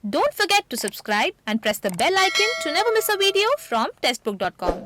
Don't forget to subscribe and press the bell icon to never miss a video from testbook.com.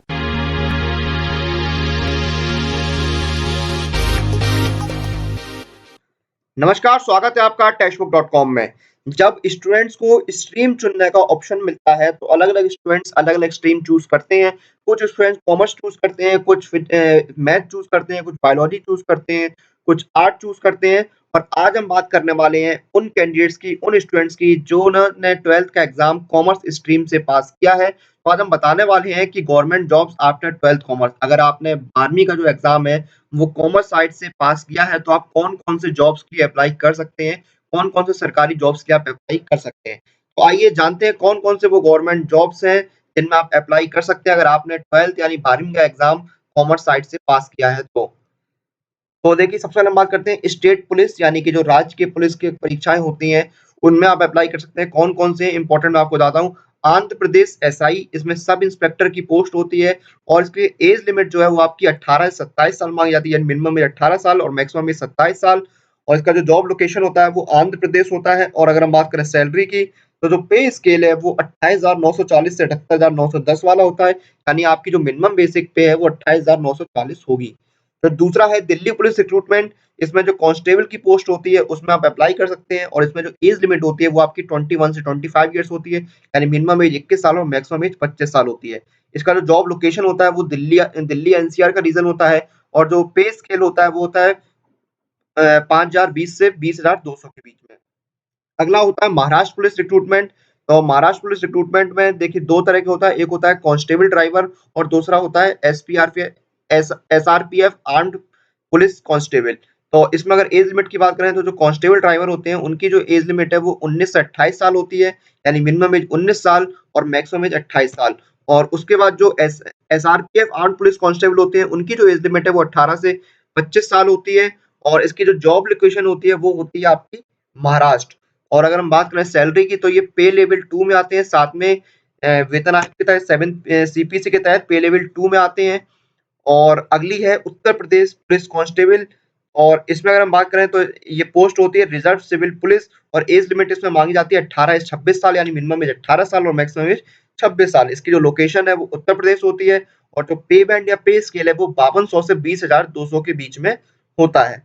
नमस्कार, स्वागत है आपका टेक्स्टबुक.com में। जब स्टूडेंट्स को स्ट्रीम चुनने का ऑप्शन मिलता है तो अलग-अलग स्टूडेंट्स अलग-अलग स्ट्रीम चूज़ करते हैं। कुछ स्टूडेंट्स कॉमर्स चूज़ करते हैं, कुछ मैथ चूज़ करते हैं, कुछ बायोलॉजी चूज़ करते हैं, कुछ आर्ट चूज़ करते हैं। और आज हम बात करने वाले हैं उन कैंडिडेट्स की, उन स्टूडेंट्स की जो ने 12th का एग्ज़ाम कॉमर्स स्ट्रीम से पास किया है। तो आज हम बताने वाले हैं कि government jobs after 12th commerce, अगर आपने 12वीं का जो एग्ज़ाम है वो कॉमर्स साइड से पास किया है तो आप कौन-कौन से जॉब्स की अप्लाई कर सकते हैं, कौन-कौन से सरकारी जॉब्स की आप अप्लाई कर सकते हैं। तो आइए जानते हैं कौन-कौन से वो गवर्नमेंट जॉब्स हैं जिनमें आप अप्लाई कर सकते हैं अगर आपने 12th यानी 12वीं का एग्ज़ाम कॉमर्स साइड से पास किया है तो। तो देखिए सबसे पहले हम बात करते हैं स्टेट पुलिस यानी कि जो राज्य की पुलिस की परीक्षाएँ होती हैं, उनमें आप अप्लाई कर सकते हैं। कौन-कौन से इम्पोर्टेंट मैं आपको बताता हूँ। आंध्र प्रदेश एसआई, इसमें सब इंस्पेक्टर की पोस्ट होती है और इसकी एज लिमिट जो है वो आपकी 18 से 27 साल मांगी जाती है, यानी मिनिमम में 18 साल और मैक्सिमम में 27 साल। और इसका जो जॉब लोकेशन होता है वो आंध्र प्रदेश होता है। और अगर हम बात करें सैलरी की, तो जो पे स्केल है वो 28,940 से 78,910 वाला होता है, यानी आपकी जो मिनिमम बेसिक पे है वो 28,940 होगी। फिर दूसरा है दिल्ली पुलिस रिक्रूटमेंट, इसमें जो कांस्टेबल की पोस्ट होती है उसमें आप अप्लाई कर सकते हैं और इसमें जो एज लिमिट होती है वो आपकी 21 से 25 इयर्स होती है, यानी मिनिमम एज 21 साल और मैक्सिमम एज 25 साल होती है। इसका जो जॉब लोकेशन होता है वो दिल्ली एनसीआर का रीजन होता है और जो पे स्केल होता है वो होता है 5,020 से 20,200 के बीच में। अगला होता है महाराष्ट्र पुलिस रिक्रूटमेंट। तो महाराष्ट्र पुलिस रिक्रूटमेंट में देखिए 2 तरह के होता है, एक होता है कांस्टेबल ड्राइवर और दूसरा होता है एसआरपीएफ आर्म्ड पुलिस कांस्टेबल। तो इसमें अगर एज लिमिट की बात करें तो जो कांस्टेबल ड्राइवर होते हैं उनकी जो एज लिमिट है वो 19 से 28 साल होती है, यानी मिनिमम एज 19 साल और मैक्सिमम एज 28 साल। और उसके बाद जो एसआरपीएफ आर्म्ड पुलिस कांस्टेबल होते हैं उनकी जो एज लिमिट है वो 18 से 25 साल होती है और इसकी जो जॉब लोकेशन होती है वो होती है आपकी महाराष्ट्र। और अगर हम बात करें सैलरी की तो ये पे लेवल 2 में आते हैं, साथ में वेतन आयोग के तहत 7 सीपीसी के तहत पे लेवल 2 में आते हैं। और अगली है उत्तर प्रदेश पुलिस कांस्टेबल और इसमें अगर हम बात करें तो ये पोस्ट होती है रिजर्व सिविल पुलिस और एज लिमिट इसमें मांगी जाती है 18 से 26 साल, यानी मिनिमम एज 18 साल और मैक्सिमम एज 26 साल। इसकी जो लोकेशन है वो उत्तर प्रदेश होती है और जो पे बैंड या पे स्केल है वो 5200 से 20,200 के बीच में होता है।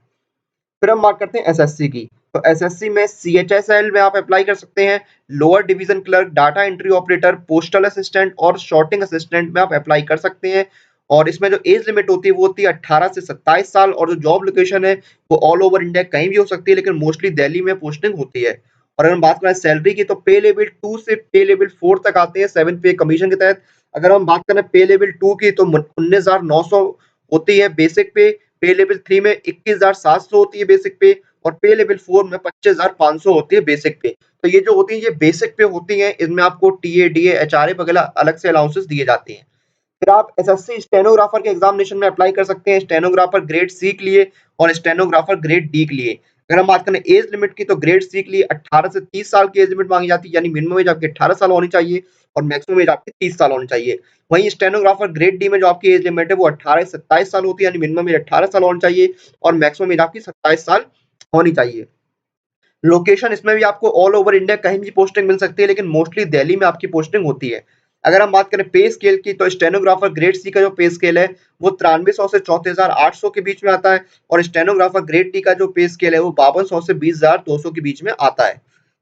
फिर हम बात करते हैं एसएससी की। तो एसएससी में सीएचएसएल में आप अप्लाई कर सकते हैं, lower division clerk, data entry operator, postal assistant और सॉर्टिंग असिस्टेंट में आप अप्लाई कर सकते हैं। और इसमें जो एज लिमिट होती है वो होती है 18 से 27 साल और जो जॉब लोकेशन है वो ऑल ओवर इंडिया कहीं भी हो सकती है, लेकिन मोस्टली दिल्ली में पोस्टिंग होती है। और अगर हम बात करें सैलरी की तो पे लेवल 2 से पे लेवल 4 तक आते हैं 7 पे कमीशन के तहत। अगर हम बात करें पे लेवल 2 की तो 19,900 होती है बेसिक पे लेवल 3 में 21,700 होती है बेसिक पे और पे लेवल 4 में 25,500 होती है बेसिक पे। तो ये जो होती है ये बेसिक पे होती हैं, इनमें आपको टीए, डीए, एचआरए वगैरह अलग से अलाउंसेस दिए जाते हैं। फिर आप एसएससी स्टेनोग्राफर के एग्जामिनेशन में अप्लाई कर सकते हैं, स्टेनोग्राफर ग्रेड सी के लिए और स्टेनोग्राफर ग्रेड डी के लिए। अगर हम बात करें एज लिमिट की तो ग्रेड सी के लिए 18 से 30 साल की एज लिमिट मांगी जाती है, यानी मिनिमम एज आपकी 18 साल होनी चाहिए और मैक्सिमम एज आपकी 30 साल होनी चाहिए। वहीं स्टेनोग्राफर ग्रेड डी में जो आपकी एज लिमिट है वो 18 से 27 साल होती है, यानी मिनिमम एज 18 साल होनी चाहिए और मैक्सिमम एज आपकी 27 साल होनी चाहिए। लोकेशन इसमें भी आपको ऑल ओवर इंडिया कहीं भी पोस्टिंग मिल सकती है, लेकिन मोस्टली दिल्ली में आपकी पोस्टिंग होती है। अगर हम बात करें पे स्केल की तो स्टेनोग्राफर ग्रेड सी का जो पे स्केल है वो 9300 से 34,800 के बीच में आता है और स्टेनोग्राफर ग्रेड डी का जो पे स्केल है वो 5200 से 20,200 के बीच में आता है।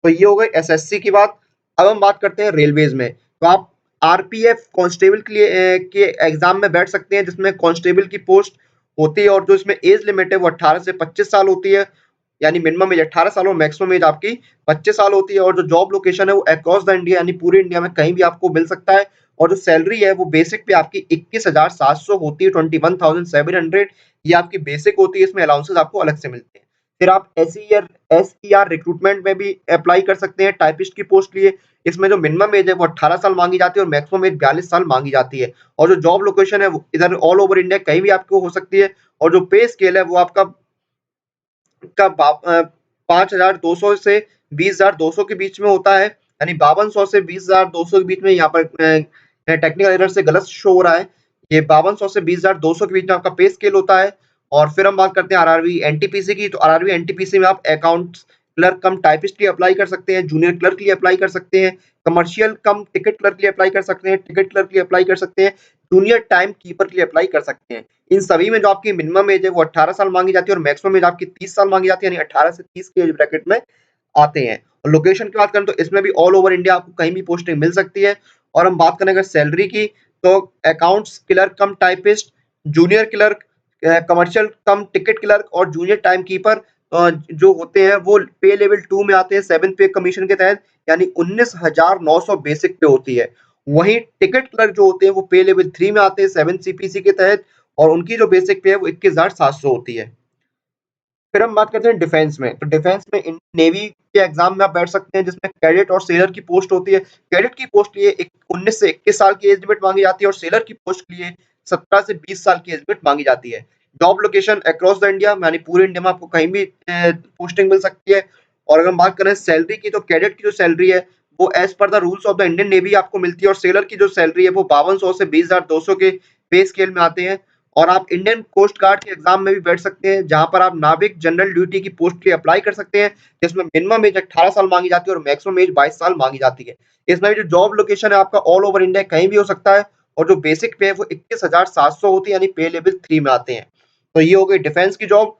तो ये हो गई एसएससी की बात। अब हम बात करते हैं रेलवेज में। तो आप आरपीएफ कांस्टेबल के लिए के एग्जाम में बैठ सकते हैं, जिसमें कांस्टेबल की पोस्ट होती है और जो इसमें एज लिमिट है वो 18 से 25 साल होती है, यानी मिनिमम एज 18 साल और मैक्सिमम एज आपकी 25 साल होती है। और जो जॉब लोकेशन है वो अक्रॉस द इंडिया, यानी पूरे इंडिया में कहीं भी आपको मिल सकता है। और जो सैलरी है वो बेसिक पे आपकी 21,700 होती है, 21,700 ये आपकी बेसिक होती है, इसमें अलाउंसेस आपको अलग से मिलते हैं। फिर आप एसईआर रिक्रूटमेंट में भी अप्लाई कर सकते हैं टाइपिस्ट की पोस्ट लिए। इसमें जो मिनिमम एज है वो 18 साल मांगी जाती है और मैक्सिमम एज 42 साल मांगी जाती है। और जो जॉब लोकेशन है वो इधर ऑल ओवर इंडिया कहीं भी आपको हो सकती है। और जो पे स्केल है वो आपका का 5,200 से 20,200 के बीच में होता है, यानी 5200 से 20,200 के बीच में। यहाँ पर टेक्निकल एरर से गलत शो हो रहा है, ये 5200 से 20,200 के बीच में आपका पे स्केल होता है। और फिर हम बात करते हैं आरआरबी एनटीपीसी की। तो आरआरबी एनटीपीसी में आप अकाउंट्स क्लर्क कम टाइपिस्ट के लिए अप्लाई कर सकते हैं, जूनियर क्लर्क के लिए अप्लाई कर सकते हैं, कमर्शियल कम टिकट क्लर्क के लिए अप्लाई कर सकते हैं, टिकट क्लर्क के लिए अप्लाई कर सकते हैं, जूनियर टाइम कीपर के लिए अप्लाई कर सकते हैं। इन सभी में जो आपकी मिनिमम एज है वो 18 साल मांगी जाती है और मैक्सिमम एज आपकी 30 साल मांगी जाती है, यानी 18 से 30 के एज ब्रैकेट में आते हैं। और लोकेशन की बात करें तो इसमें भी ऑल ओवर इंडिया आपको कहीं भी पोस्टिंग मिल सकती है। और हम बात करें अगर सैलरी की, तो अकाउंट्स क्लर्क कम टाइपिस्ट, जूनियर क्लर्क, कमर्शियल कम टिकट क्लर्क और जूनियर टाइम कीपर जो होते हैं वो पे लेवल 2 में आते हैं 7 पे कमीशन के तहत, यानी 19,900 बेसिक पे होती है। वहीं टिकट क्लर्क जो होते हैं वो पे लेवल 3 में आते हैं 7 सीपीसी के तहत और उनकी जो बेसिक पे है वो 21,700 होती है। फिर हम बात करते हैं डिफेंस में, तो डिफेंस में नेवी के एग्जाम में आप बैठ सकते हैं जिसमें कैडेट और सेलर की पोस्ट होती है। कैडेट की पोस्ट के लिए 19 से 21 साल की एज लिमिट मांगी जाती है और सेलर की पोस्ट के लिए 17 से 20 साल की एज लिमिट मांगी जाती है। Job location across the India, यानी पूरे इंडिया में आपको कहीं भी पोस्टिंग मिल सकती है। और अगर हम बात करें सैलरी की, तो कैडेट की जो सैलरी है वो as per the rules of the Indian navy आपको मिलती है और सेलर की जो सैलरी है वो 5200 से 20,200 के पे स्केल में आते हैं। और आप इंडियन कोस्ट गार्ड के एग्जाम में भी बैठ सकते हैं जहां पर आप नाविक जनरल ड्यूटी की पोस्ट के लिए अप्लाई कर सकते हैं, जिसमें मिनिमम एज 18 साल मांगी जाती है और मैक्सिमम एज 22 साल मांगी जाती है। इसमें भी जो जॉब लोकेशन है आपका ऑल ओवर इंडिया कहीं भी हो सकता है और जो बेसिक पे है वो 21,700 होती है, यानी पे लेवल 3 में आते हैं। तो ये हो गई डिफेंस की जॉब।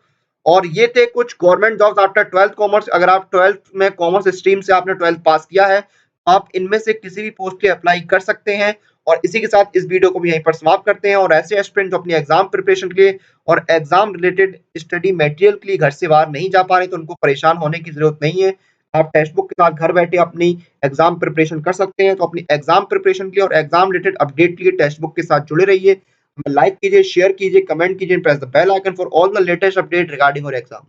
और ये थे कुछ government jobs after 12th commerce. अगर आप 12th में कॉमर्स स्ट्रीम से आपने 12th पास किया है, आप इनमें से किसी भी पोस्ट के अप्लाई कर सकते हैं। और इसी के साथ इस वीडियो को भी यहीं पर समाप्त करते हैं। और ऐसे एस्पिरेंट जो अपनी एग्जाम प्रिपरेशन के लिए और एग्जाम रिलेटेड स्टडी मटेरियल के लिए घर से बाहर नहीं जा पा रहे, तो उनको परेशान होने की जरूरत नहीं है। आप टेक्स्ट बुक के साथ घर बैठे अपनी एग्जाम प्रिपरेशन कर सकते हैं। तो अपनी एग्जाम प्रिपरेशन के लिए और एग्जाम रिलेटेड अपडेट के लिए टेक्स्ट बुक के साथ जुड़े रहिए। लाइक कीजिए, शेयर कीजिए, कमेंट कीजिए, press the bell icon for all the latest update regarding your exam.